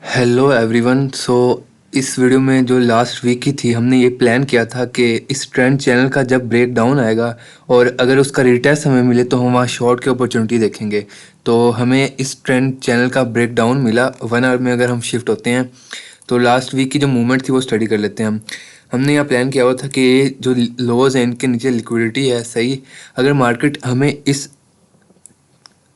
Hello everyone. इस video में जो लास्ट वीक की थी, हमने ये प्लान किया था कि इस ट्रेंड चैनल का जब ब्रेक डाउन आएगा और अगर उसका रिटेस्ट हमें मिले तो हम वहाँ शॉर्ट की अपॉर्चुनिटी देखेंगे। तो हमें इस ट्रेंड चैनल का ब्रेक डाउन मिला 1 आवर में। अगर हम शिफ्ट होते हैं तो लास्ट वीक की जो मूवमेंट थी वो स्टडी कर लेते हैं हम। हमने यहाँ प्लान किया हुआ था कि ये जो लोअर्स हैं इनके नीचे लिक्विडिटी है सही। अगर मार्केट हमें इस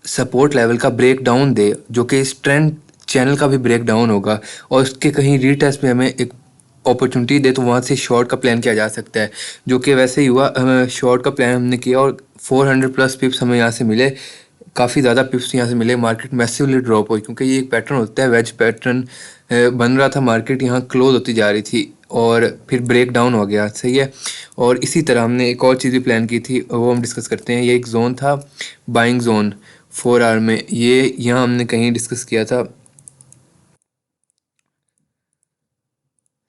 सपोर्ट लेवल का ब्रेक डाउन दे, जो कि इस ट्रेंड चैनल का भी ब्रेक डाउन होगा, और उसके कहीं रीटेस्ट में हमें एक अपॉर्चुनिटी दे, तो वहाँ से शॉर्ट का प्लान किया जा सकता है। जो कि वैसे ही हुआ, हमें शॉर्ट का प्लान हमने किया और 400 प्लस पिप्स हमें यहाँ से मिले। काफ़ी ज़्यादा पिप्स यहाँ से मिले। मार्केट मैसिवली ड्रॉप हुई क्योंकि ये एक पैटर्न होता है, वेज पैटर्न बन रहा था। मार्केट यहाँ क्लोज होती जा रही थी और फिर ब्रेक डाउन हो गया, सही है। और इसी तरह हमने एक और चीज़ भी प्लान की थी, वो हम डिस्कस करते हैं। ये एक जोन था, बाइंग जोन 4 आवर में, ये यहाँ हमने कहीं डिस्कस किया था,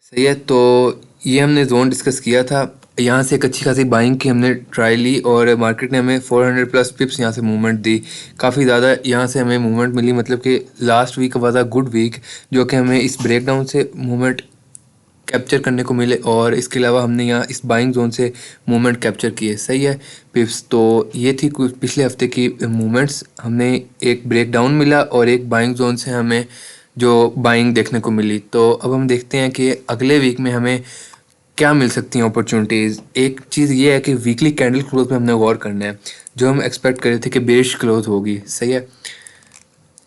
सही है। तो ये हमने जोन डिस्कस किया था। यहाँ से एक अच्छी खासी बाइंग की हमने ट्राई ली और मार्केट ने हमें 400 प्लस पिप्स यहाँ से मूवमेंट दी। काफ़ी ज़्यादा यहाँ से हमें मूवमेंट मिली, मतलब कि last week was a good week, जो कि हमें इस ब्रेकडाउन से मूवमेंट कैप्चर करने को मिले। और इसके अलावा हमने यहाँ इस बाइंग जोन से मूवमेंट कैप्चर किए, सही है पिप्स। तो ये थी कुछ पिछले हफ्ते की मूवमेंट्स। हमने एक ब्रेकडाउन मिला और एक बाइंग जोन से हमें जो बाइंग देखने को मिली। तो अब हम देखते हैं कि अगले वीक में हमें क्या मिल सकती हैं अपॉर्चुनिटीज़। एक चीज़ ये है कि वीकली कैंडल क्लोज पे हमने गौर करना है। जो हम एक्सपेक्ट कर रहे थे कि बेरिश क्लोज होगी, सही है।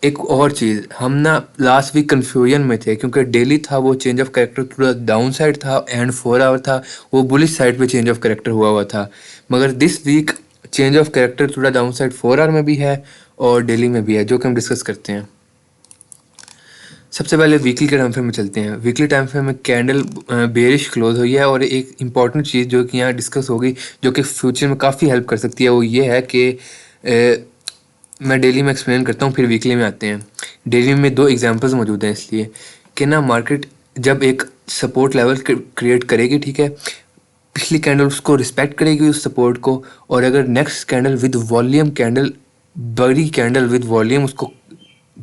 एक और चीज़, हम ना लास्ट वीक कन्फ्यूजन में थे क्योंकि डेली था वो चेंज ऑफ कैरेक्टर थोड़ा डाउन साइड था, एंड 4 आवर था वो बुलिश साइड पे चेंज ऑफ कैरेक्टर हुआ था। मगर this week change of character थोड़ा डाउन साइड 4 आवर में भी है और डेली में भी है, जो कि हम डिस्कस करते हैं। सबसे पहले वीकली के टाइम फ्रेम में चलते हैं। वीकली टाइम फ्रेम में कैंडल बेरिश क्लोज हुई है और एक इंपॉर्टेंट चीज़ जो कि यहाँ डिस्कस होगी, जो कि फ्यूचर में काफ़ी हेल्प कर सकती है, वो ये है कि मैं डेली में एक्सप्लेन करता हूँ फिर वीकली में आते हैं। डेली में दो एग्जांपल्स मौजूद हैं, इसलिए कि ना मार्केट जब एक सपोर्ट लेवल क्रिएट करेगी, ठीक है, पिछली कैंडल उसको रिस्पेक्ट करेगी उस सपोर्ट को, और अगर next candle with volume candle, बड़ी कैंडल विद वॉल्यूम उसको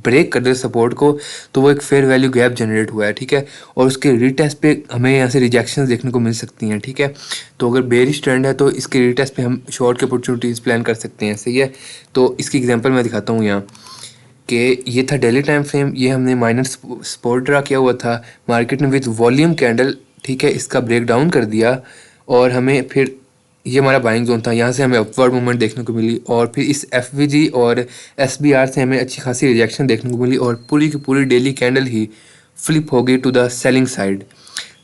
ब्रेक कर दे सपोर्ट को, तो वो एक फेयर वैल्यू गैप जनरेट हुआ है, ठीक है। और उसके रीटेस्ट पे हमें यहाँ से रिजेक्शंस देखने को मिल सकती हैं, ठीक है। तो अगर बेरिश ट्रेंड है तो इसके रीटेस्ट पे हम शॉर्ट की अपॉर्चुनिटीज़ प्लान कर सकते हैं, सही है। तो इसकी एग्जांपल मैं दिखाता हूँ यहाँ कि ये था डेली टाइम फ्रेम। ये हमने माइनर सपोर्ट ड्रा किया हुआ था। मार्केट ने विद वॉल्यूम कैंडल, ठीक है, इसका ब्रेक डाउन कर दिया और हमें फिर ये हमारा बाइंग जोन था, यहाँ से हमें अपवर्ड मूवमेंट देखने को मिली। और फिर इस एफ और SBR से हमें अच्छी खासी रिजेक्शन देखने को मिली और पूरी की पूरी डेली कैंडल ही फ्लिप हो गई to the selling side.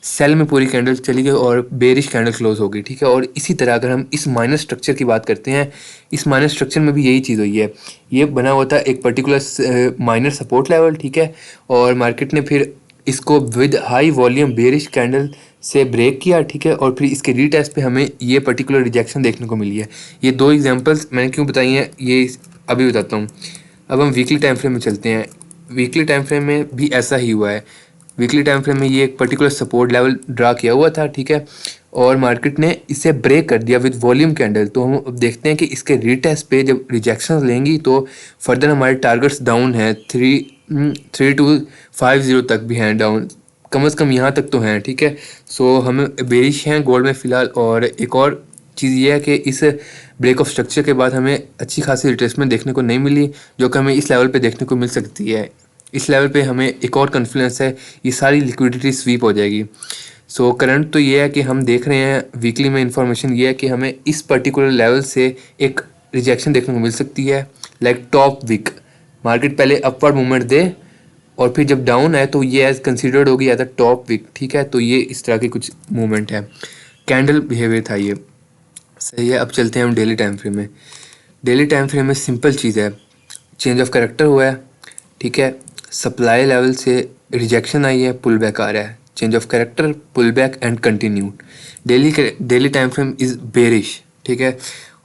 Sell में पूरी कैंडल चली गई और बेरिश कैंडल क्लोज हो गई, ठीक है। और इसी तरह अगर हम इस माइनर स्ट्रक्चर की बात करते हैं, इस माइनर स्ट्रक्चर में भी यही चीज़ हुई है। ये बना हुआ था एक पर्टिकुलर माइनर सपोर्ट लेवल, ठीक है, और मार्केट ने फिर इसको with high volume bearish candle से ब्रेक किया, ठीक है, और फिर इसके रीटेस्ट पे हमें ये पर्टिकुलर रिजेक्शन देखने को मिली है। ये दो एग्जांपल्स मैंने क्यों बताई हैं ये अभी बताता हूँ। अब हम वीकली टाइम फ्रेम में चलते हैं। वीकली टाइम फ्रेम में भी ऐसा ही हुआ है। वीकली टाइम फ्रेम में ये एक पर्टिकुलर सपोर्ट लेवल ड्रा किया हुआ था, ठीक है, और मार्केट ने इसे ब्रेक कर दिया विद वॉल्यूम कैंडल। तो हम अब देखते हैं कि इसके रीटेस्ट पे जब रिजेक्शन लेंगी तो फर्दर हमारे टारगेट्स डाउन हैं, 3250 तक भी हैं डाउन, कम से कम यहाँ तक तो हैं, ठीक है। सो हम बेरिश हैं गोल्ड में फ़िलहाल। और एक और चीज़ ये है कि इस ब्रेक ऑफ स्ट्रक्चर के बाद हमें अच्छी खासी रिट्रेसमेंट देखने को नहीं मिली, जो कि हमें इस लेवल पे देखने को मिल सकती है। इस लेवल पे हमें एक और कॉन्फिडेंस है, ये सारी लिक्विडिटी स्वीप हो जाएगी। सो करंट तो ये है कि हम देख रहे हैं वीकली में इंफॉर्मेशन ये है कि हमें इस पर्टिकुलर लेवल से एक रिजेक्शन देखने को मिल सकती है, लाइक टॉप वीक। मार्केट पहले अपवर्ड मूवमेंट दे और फिर जब डाउन है तो ये एज कंसिडर्ड होगी एज अ टॉप वीक, ठीक है। तो ये इस तरह की कुछ मूवमेंट है, कैंडल बिहेवियर था ये, सही है। अब चलते हैं हम डेली टाइम फ्रेम में। डेली टाइम फ्रेम में सिंपल चीज़ है, चेंज ऑफ कैरेक्टर हुआ है, ठीक है, सप्लाई लेवल से रिजेक्शन आई है, पुल बैक आ रहा है, change of character, pull back and continued. Daily time frame is bearish, ठीक है।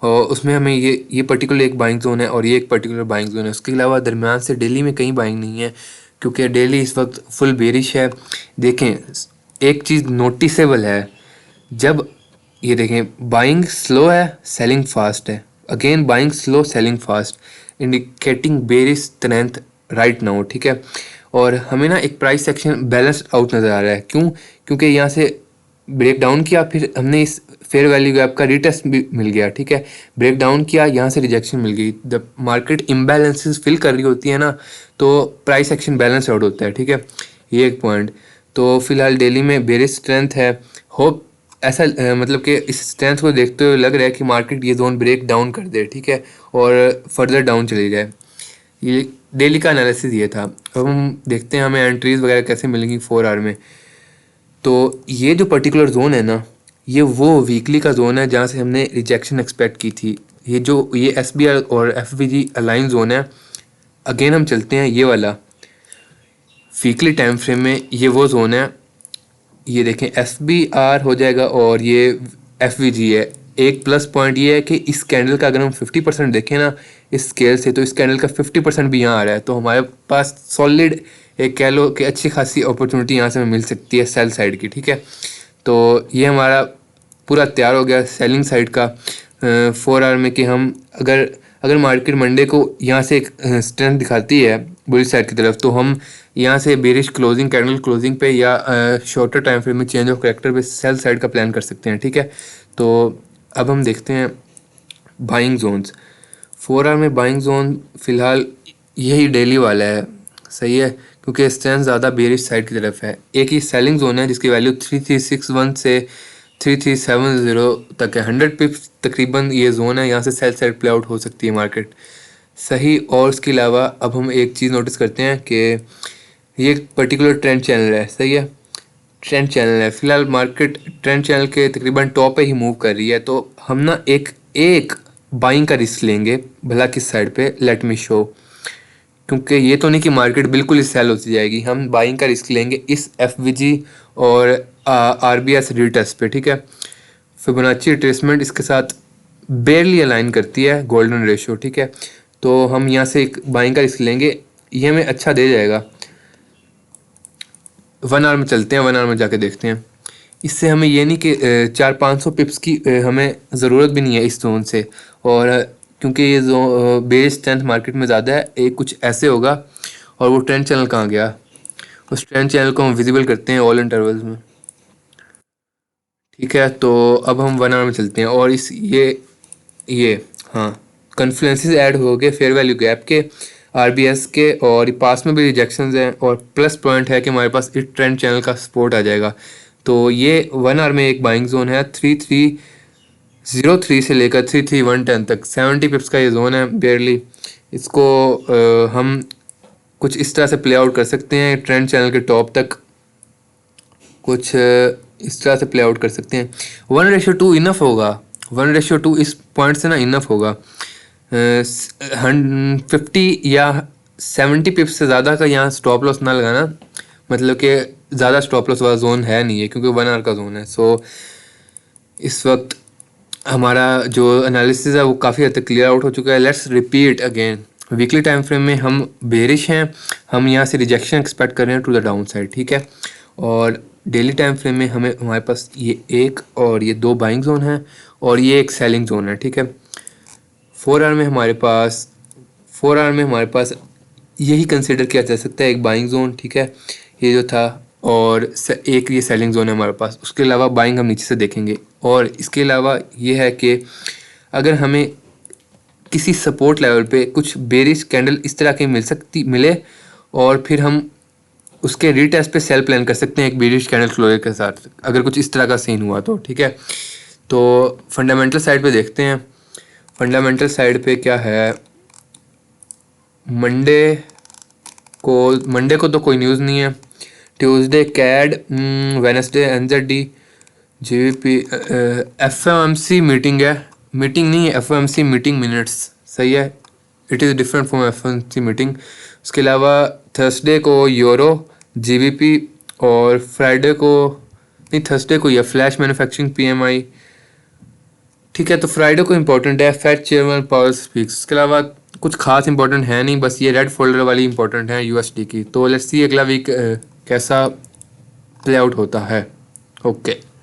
और उसमें हमें ये पर्टिकुलर एक बाइंग जोन है और ये एक पर्टिकुलर बाइंग जोन है। उसके अलावा दरमियान से डेली में कहीं बाइंग नहीं है क्योंकि डेली इस वक्त फुल बेरिश है। देखें, एक चीज़ नोटिसेबल है, जब ये देखें बाइंग स्लो है, सेलिंग फास्ट है, again buying slow, selling fast, indicating bearish strength right now, ठीक है। और हमें ना एक प्राइस सेक्शन बैलेंस्ड आउट नज़र आ रहा है। क्यों? क्योंकि यहाँ से ब्रेक डाउन किया, फिर हमने इस फेयर वैल्यू गैप का रीटेस्ट भी मिल गया, ठीक है। ब्रेक डाउन किया, यहाँ से रिजेक्शन मिल गई। जब मार्केट इम्बैलेंसेस फिल कर रही होती है ना, तो प्राइस एक्शन बैलेंस आउट होता है, ठीक है। ये एक पॉइंट। तो फिलहाल डेली में बेरिश स्ट्रेंथ है। होप ऐसा मतलब कि इस स्ट्रेंथ को देखते हुए लग रहा है कि मार्केट ये जोन ब्रेक डाउन कर दे, ठीक है, और फर्दर डाउन चली जाए। ये डेली का एनालिसिस ये था। अब हम देखते हैं हमें एंट्रीज वगैरह कैसे मिलेंगी 4 आवर में। तो ये जो पर्टिकुलर जोन है ना, ये वो वीकली का जोन है जहाँ से हमने रिजेक्शन एक्सपेक्ट की थी। ये SBR और FVG अलाइन जोन है। अगेन हम चलते हैं ये वाला वीकली टाइम फ्रेम में, ये वो जोन है। ये देखें SBR हो जाएगा और ये FVG है। एक प्लस पॉइंट ये है कि इस कैंडल का अगर हम 50% देखें ना इस स्केल से, तो इस कैंडल का 50% भी यहाँ आ रहा है। तो हमारे पास सॉलिड एक कह लो कि अच्छी खासी अपॉर्चुनिटी यहाँ से हमें मिल सकती है सेल साइड की, ठीक है। तो ये हमारा पूरा तैयार हो गया सेलिंग साइड का 4 आवर में कि हम अगर अगर मार्केट मंडे को यहाँ से एक स्ट्रेंथ दिखाती है बुलिश साइड की तरफ, तो हम यहाँ से बेरिश क्लोजिंग कैंडल क्लोजिंग पे या शॉर्टर टाइम फ्रेम में चेंज ऑफ करेक्टर पे सेल साइड का प्लान कर सकते हैं, ठीक है। तो अब हम देखते हैं बाइंग जोन्स। 4 आवर में बाइंग जोन फ़िलहाल यही डेली वाला है, सही है, क्योंकि स्ट्रेंथ ज़्यादा बेरिश साइड की तरफ है। एक ही सेलिंग जोन है जिसकी वैल्यू 3361 से 3370 तक है। 100 पिप्स तकरीबन ये जोन है, यहाँ से सेल साइड प्ले आउट हो सकती है मार्केट, सही। और उसके अलावा अब हम एक चीज़ नोटिस करते हैं कि ये एक पर्टिकुलर ट्रेंड चैनल है, सही है, ट्रेंड चैनल है। फिलहाल मार्केट ट्रेंड चैनल के तकरीबन टॉप पे ही मूव कर रही है। तो हम ना एक बाइंग का रिस्क लेंगे, भला किस साइड पे, लेट मी शो। क्योंकि ये तो नहीं कि मार्केट बिल्कुल ही सेल होती जाएगी, हम बाइंग का रिस्क लेंगे इस FVG और RBS रीटेस्ट पे, ठीक है। फिबोनाची रिट्रेसमेंट इसके साथ बेरली अलाइन करती है गोल्डन रेशियो, ठीक है। तो हम यहाँ से एक बाइंग का रिस्क लेंगे, ये हमें अच्छा दे जाएगा। 1 आवर में चलते हैं, 1 आवर में जाके देखते हैं। इससे हमें ये नहीं कि 400-500 पिप्स की हमें ज़रूरत भी नहीं है इस जोन से। और क्योंकि ये जो बेस स्ट्रेंथ मार्केट में ज़्यादा है, एक कुछ ऐसे होगा। और वो ट्रेंड चैनल कहाँ गया? उस ट्रेंड चैनल को हम विजिबल करते हैं ऑल इंटरवल्स में, ठीक है। तो अब हम 1 आवर में चलते हैं और इस ये हाँ कन्फ्लुएंसेस ऐड हो गए फेयर वैल्यू गैप के, RBS के, और पास में भी रिजेक्शंस हैं। और प्लस पॉइंट है कि हमारे पास इस ट्रेंड चैनल का सपोर्ट आ जाएगा। तो ये 1 आवर में एक बाइंग जोन है 3303 से लेकर 33110 तक, 70 पिप्स का ये जोन है बेयरली। इसको हम कुछ इस तरह से प्ले आउट कर सकते हैं ट्रेंड चैनल के टॉप तक, कुछ इस तरह से प्ले आउट कर सकते हैं। 1:2 इनफ होगा, 1:2 इस पॉइंट से ना इनफ होगा। 50 या 70 पिप्स से ज़्यादा का यहाँ स्टॉप लॉस ना लगाना, मतलब कि ज़्यादा स्टॉप लॉस वाला जोन है नहीं है, क्योंकि 1 आवर का जोन है। सो इस वक्त हमारा जो एनालिसिस है वो काफ़ी हद तक क्लियर आउट हो चुका है। Let's repeat again. Weekly time frame में हम बेरिश हैं, हम यहाँ से रिजेक्शन एक्सपेक्ट कर रहे हैं टू द डाउन साइड, ठीक है। और डेली टाइम फ्रेम में हमारे पास ये एक और ये 2 बाइंग जोन है और ये एक सेलिंग जोन है, ठीक है। 4 आवर में हमारे पास यही कंसिडर किया जा सकता है एक बाइंग जोन, ठीक है, ये जो था, और एक ये सेलिंग जोन है हमारे पास। उसके अलावा बाइंग हम नीचे से देखेंगे। और इसके अलावा ये है कि अगर हमें किसी सपोर्ट लेवल पे कुछ बेरिश कैंडल इस तरह की मिले और फिर हम उसके रीटेस्ट पे सेल प्लान कर सकते हैं एक बेरिश कैंडल क्लोजर के साथ, अगर कुछ इस तरह का सीन हुआ तो, ठीक है। तो फंडामेंटल साइड पे देखते हैं। फंडामेंटल साइड पे क्या है, मंडे को तो कोई न्यूज़ नहीं है। Tuesday CAD, Wednesday NZD, GBP, FOMC meeting है, मीटिंग नहीं है, FOMC मीटिंग मिनट्स, सही है, it is different from FOMC meeting. उसके अलावा थर्सडे को यूरो, GBP, और फ्राइडे को नहीं, थर्सडे को यह फ्लैश मैन्युफैक्चरिंग PMI, ठीक है। तो फ्राइडे को इम्पोर्टेंट है, फेड चेयरमैन पावल स्पीक्स। उसके अलावा कुछ खास इंपॉर्टेंट है नहीं, बस ये रेड फोल्डर वाली इंपॉर्टेंट है USD की। तो लेट्स सी अगला वीक कैसा प्ले आउट होता है। ओके।